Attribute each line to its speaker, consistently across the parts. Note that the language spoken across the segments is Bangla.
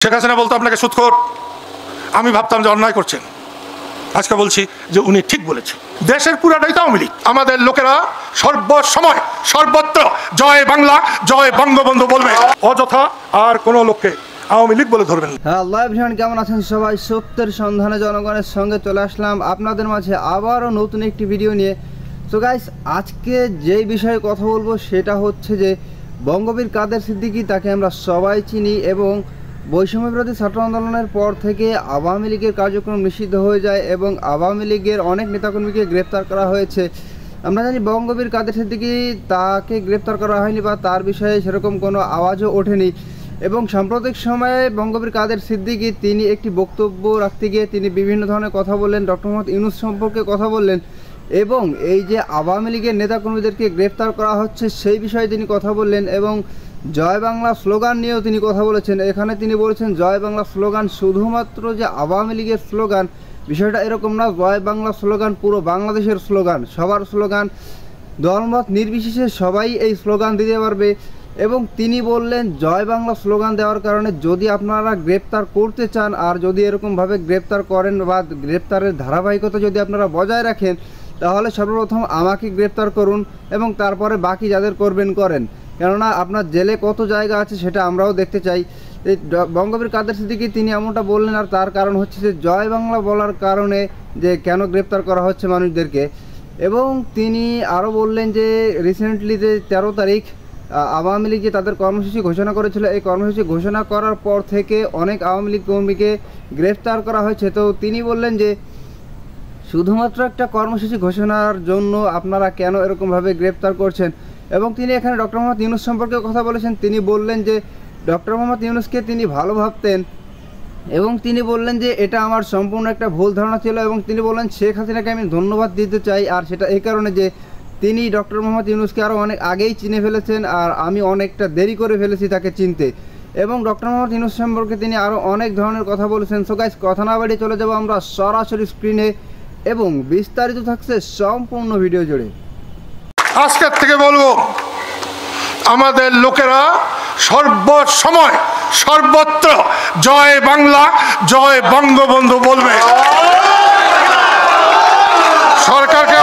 Speaker 1: শেখ হাসিনা বলতো আপনাকে সুদখোর, আমি ভাবতাম যে অন্যায় করছেন। আজকে বলছি যে উনি ঠিক বলেছেন। দেশের পুরাটাই তো আওয়ামী লীগ। আমাদের লোকেরা সর্বসময় সর্বত্র জয় বাংলা জয় বঙ্গবন্ধু বলবে, অযথা আর কোনো লোককে আওয়ামী লীগ বলে ধরবেন।
Speaker 2: হ্যাঁ, আল্লাহ এভরিওয়ান, কেমন আছেন সবাই? সত্যের সন্ধানে জনগণের সঙ্গে চলে আসলাম আপনাদের মাঝে আবারও নতুন একটি ভিডিও নিয়ে। সো গাইস, আজকে যেই বিষয়ে কথা বলবো সেটা হচ্ছে যে বঙ্গবীর কাদের সিদ্দিকী, তাকে আমরা সবাই চিনি এবং বৈষম্যবিরোধী ছাত্র আন্দোলনের পর থেকে আওয়ামী লীগের কার্যক্রম নিষিদ্ধ হয়ে যায় এবং আওয়ামী লীগের অনেক নেতাকর্মীকে গ্রেপ্তার করা হয়েছে। আমরা জানি বঙ্গবীর কাদের সিদ্দিকী, তাকে গ্রেপ্তার করা হয়নি বা তার বিষয়ে সেরকম কোনো আওয়াজও ওঠেনি। এবং সাম্প্রতিক সময়ে বঙ্গবীর কাদের সিদ্দিকী তিনি একটি বক্তব্য রাখতে গিয়ে তিনি বিভিন্ন ধরনের কথা বললেন, ডক্টর মোহাম্মদ ইউনূস সম্পর্কে কথা বললেন এবং এই যে আওয়ামী লীগের নেতাকর্মীদেরকে গ্রেফতার করা হচ্ছে সেই বিষয়ে তিনি কথা বললেন এবং জয় বাংলা স্লোগান নিয়েও তিনি কথা বলেছেন। এখানে তিনি বলেছেন জয় বাংলা স্লোগান শুধুমাত্র যে আওয়ামী লীগের স্লোগান, বিষয়টা এরকম না। জয় বাংলা স্লোগান পুরো বাংলাদেশের স্লোগান, সবার স্লোগান, দলমত নির্বিশেষে সবাই এই স্লোগান দিতে পারবে। এবং তিনি বললেন জয় বাংলা স্লোগান দেওয়ার কারণে যদি আপনারা গ্রেপ্তার করতে চান আর যদি এরকমভাবে গ্রেপ্তার করেন বা গ্রেপ্তারের ধারাবাহিকতা যদি আপনারা বজায় রাখেন, তাহলে সর্বপ্রথম আমাকে গ্রেপ্তার করুন এবং তারপরে বাকি যাদের করবেন করেন, কেননা আপনার জেলে কত জায়গা আছে সেটা আমরাও দেখতে চাই। এই বঙ্গবীর কাদের সিদ্দিকী তিনি এমনটা বললেন, আর তার কারণ হচ্ছে যে জয় বাংলা বলার কারণে যে কেন গ্রেপ্তার করা হচ্ছে মানুষদেরকে। এবং তিনি আরও বললেন যে রিসেন্টলি যে 13 তারিখ আওয়ামী লীগ যে তাদের কর্মসূচি ঘোষণা করেছিল, এই কর্মসূচি ঘোষণা করার পর থেকে অনেক আওয়ামী লীগ কর্মীকে গ্রেফতার করা হয়েছে। তো তিনি বললেন যে শুধুমাত্র একটা কর্মসূচি ঘোষণার জন্য আপনারা কেন এরকমভাবে গ্রেপ্তার করছেন। এবং তিনি এখানে ডক্টর মোহাম্মদ ইউনূস সম্পর্কে কথা বলেছেন। তিনি বললেন যে ডক্টর মোহাম্মদ ইউনূসকে তিনি ভালো ভাবতেন এবং তিনি বললেন যে এটা আমার সম্পূর্ণ একটা ভুল ধারণা ছিল। এবং তিনি বললেন শেখ হাসিনাকে আমি ধন্যবাদ দিতে চাই, আর সেটা এই কারণে যে তিনি ডক্টর মোহাম্মদ ইউনূসকে আরও অনেক আগেই চিনে ফেলেছেন আর আমি অনেকটা দেরি করে ফেলেছি তাকে চিনতে। এবং ডক্টর মোহাম্মদ ইউনূস সম্পর্কে তিনি আরও অনেক ধরনের কথা বলেছেন। সো গাইস, কথা না বাড়িয়ে চলে যাব আমরা সরাসরি স্ক্রিনে এবং বিস্তারিত থাকছে সম্পূর্ণ ভিডিও জুড়ে।
Speaker 1: আজকের থেকে বলবো, আমাদের লোকেরা সর্বসময় সর্বত্র জয় বাংলা জয় বঙ্গবন্ধু বলবে। সরকারকে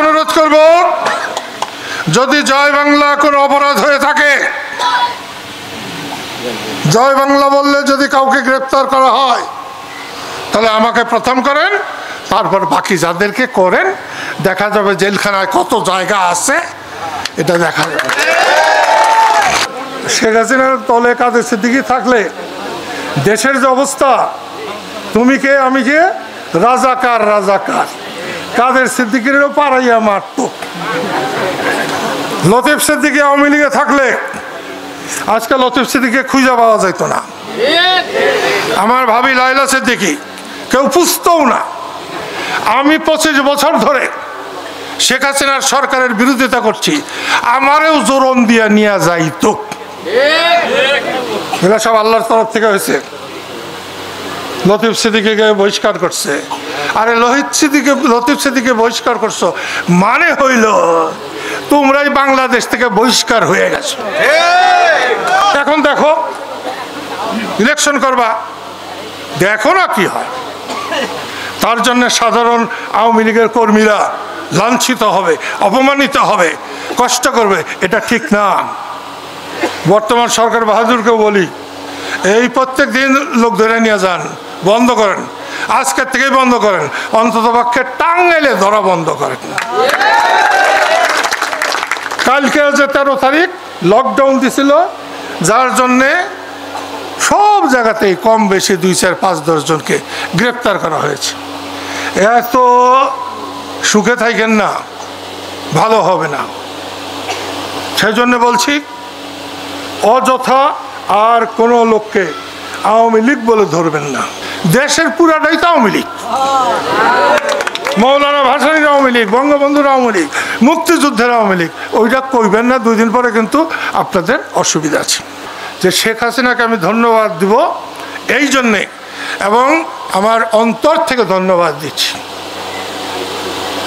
Speaker 1: অনুরোধ করব যদি জয় বাংলা কোনো অপরাধ হয়ে থাকে, জয় বাংলা বললে যদি কাউকে গ্রেপ্তার করা হয় তাহলে আমাকে প্রথম করেন, তারপর বাকি যাদেরকে করেন। দেখা যাবে জেলখানায় কত জায়গা আছে, এটা দেখা যাবে। শেখ হাসিনার তলে কাদের সিদ্দিকী থাকলে দেশের যে অবস্থা, তুমি কে আমি কে, রাজাকার রাজাকার, কাদের সিদ্দিকীরও পাড়াইয়া মারত। লতিফ সিদ্দিকী আওয়ামী লীগে থাকলে আজকে লতিফ সিদ্দিকীকে খুঁজে পাওয়া যেত না। আমার ভাবি লাইলা সিদ্দিকী কেউ পুষতও না। আমি 25 বছর ধরে শেখ হাসিনার সরকারের বিরোধিতা করছি, আমারেও জোরন দিয়া নিয়ে যাইত। এগুলো সব আল্লাহর তরফ থেকে হয়েছে। লতিফ সিদ্দিকীকে বহিষ্কার করছে। আরে লতিফ সিদ্দিকীকে বহিষ্কার করছো মানে হইল তোমরাই বাংলাদেশ থেকে বহিষ্কার হয়ে গেছো। এখন দেখো ইলেকশন করবা, দেখো না কি হয়। তার জন্য সাধারণ আওয়ামী লীগের কর্মীরা লাঞ্ছিত হবে, অপমানিত হবে, কষ্ট করবে, এটা ঠিক না। বর্তমান সরকার বাহাদুরকেও বলি, এই প্রত্যেক দিন লোক ধরে নিয়ে যান, বন্ধ করেন, আজকের থেকেই বন্ধ করেন, অন্তত পক্ষে টাঙ্গাইলে ধরা বন্ধ করেন। কালকে যে 13 তারিখ লকডাউন দিছিল, যার জন্যে সব জায়গাতেই কম বেশি 2, 4, 5, 10 জনকে গ্রেপ্তার করা হয়েছে। এত সুখে থাকেন না, ভালো হবে না। সেই জন্য বলছি অযথা আর কোনো লোককে আওয়ামী লীগ বলে ধরবেন না। দেশের পুরাটাই তো আওয়ামী লীগ। মৌলানা ভাসানীর আওয়ামী লীগ, বঙ্গবন্ধুর আওয়ামী লীগ, মুক্তিযুদ্ধের আওয়ামী লীগ, ওইটা কইবেন না। 2 দিন পরে কিন্তু আপনাদের অসুবিধা আছে। যে শেখ হাসিনাকে আমি ধন্যবাদ দিব এই জন্যে, এবং আমার অন্তর থেকে ধন্যবাদ দিচ্ছি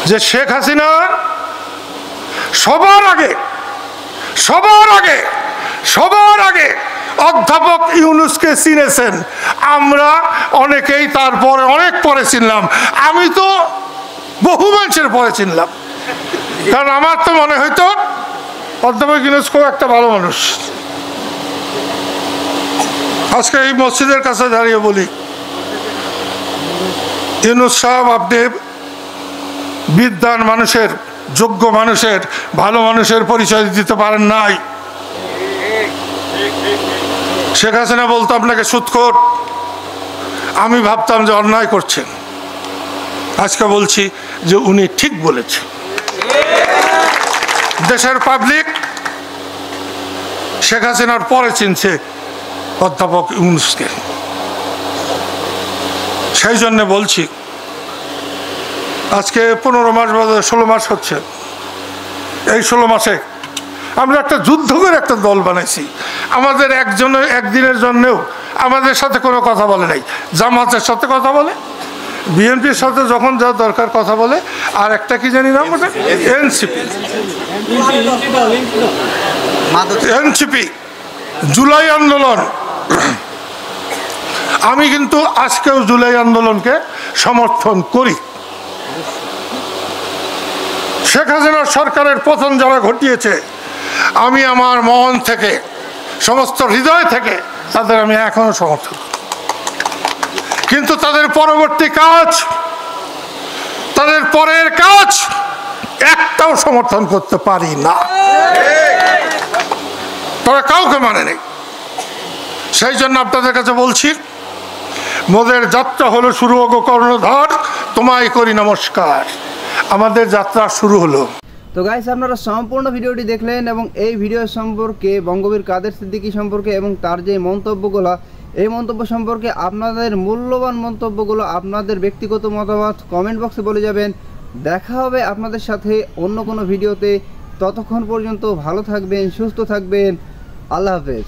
Speaker 1: যে শেখ হাসিনা সবার আগে সবার আগে অধ্যাপক ইউনূসকে চিনেছেন, আমরা অনেকেই তারপরে অনেক পরে চিনলাম। আমি তো বহু মানুষের পরে চিনলাম, কারণ আমার তো মনে হইতো অধ্যাপক ইউনূস খুব একটা ভালো মানুষ। আজকে এই মসজিদের কাছে দাঁড়িয়ে বলি, ইউনূস সাহেব, আপনি বিদ্বান মানুষের, যোগ্য মানুষের, ভালো মানুষের পরিচয় দিতে পারেন নাই। শেখ হাসিনা বলতো আপনাকে সুদখোর, আমি ভাবতাম যে অন্যায় করছেন। আজকে বলছি যে উনি ঠিক বলেছেন। দেশের পাবলিক শেখ হাসিনার পরে চিনছে অধ্যাপক ইউনূসকে। সেই জন্য বলছি, আজকে 15 মাস বাদে 16 মাস হচ্ছে। এই 16 মাসে আমরা একটা যুদ্ধ করে একটা দল বানাইছি। আমাদের একদিনের জন্যেও আমাদের সাথে কোনো কথা বলে নাই। জামাতের সাথে কথা বলে, বিএনপির সাথে যখন যা দরকার কথা বলে, আর একটা কি জানি নাম ওটা, এনসিপি, জুলাই আন্দোলন। আমি কিন্তু আজকেও জুলাই আন্দোলনকে সমর্থন করি। শেখ হাসিনার সরকারের পতন যারা ঘটিয়েছে, আমি আমার মন থেকে, সমস্ত হৃদয় থেকে তাদের আমি এখনো সমর্থন করি। কিন্তু তাদের পরবর্তী কাজ, তাদের পরের কাজ একটাও সমর্থন করতে পারি না। তারা কাউকে মানে নেই। সেই জন্য আপনাদের কাছে বলছি, মোদের যাত্রা হলো শুরু হোক কর্ণধার, তোমায় করি নমস্কার। আমাদের যাত্রা শুরু হলো।
Speaker 2: তো গাইস, আপনারা সম্পূর্ণ ভিডিওটি দেখলেন এবং এই ভিডিও সম্পর্কে, বঙ্গবীর কাদের সিদ্দিকী সম্পর্কে এবং তার যে মন্তব্যগুলো, এই মন্তব্য সম্পর্কে আপনাদের মূল্যবান মন্তব্যগুলো, আপনাদের ব্যক্তিগত মতামত কমেন্ট বক্সে বলে যাবেন। দেখা হবে আপনাদের সাথে অন্য কোনো ভিডিওতে। ততক্ষণ পর্যন্ত ভালো থাকবেন, সুস্থ থাকবেন। আল্লাহ হাফেজ।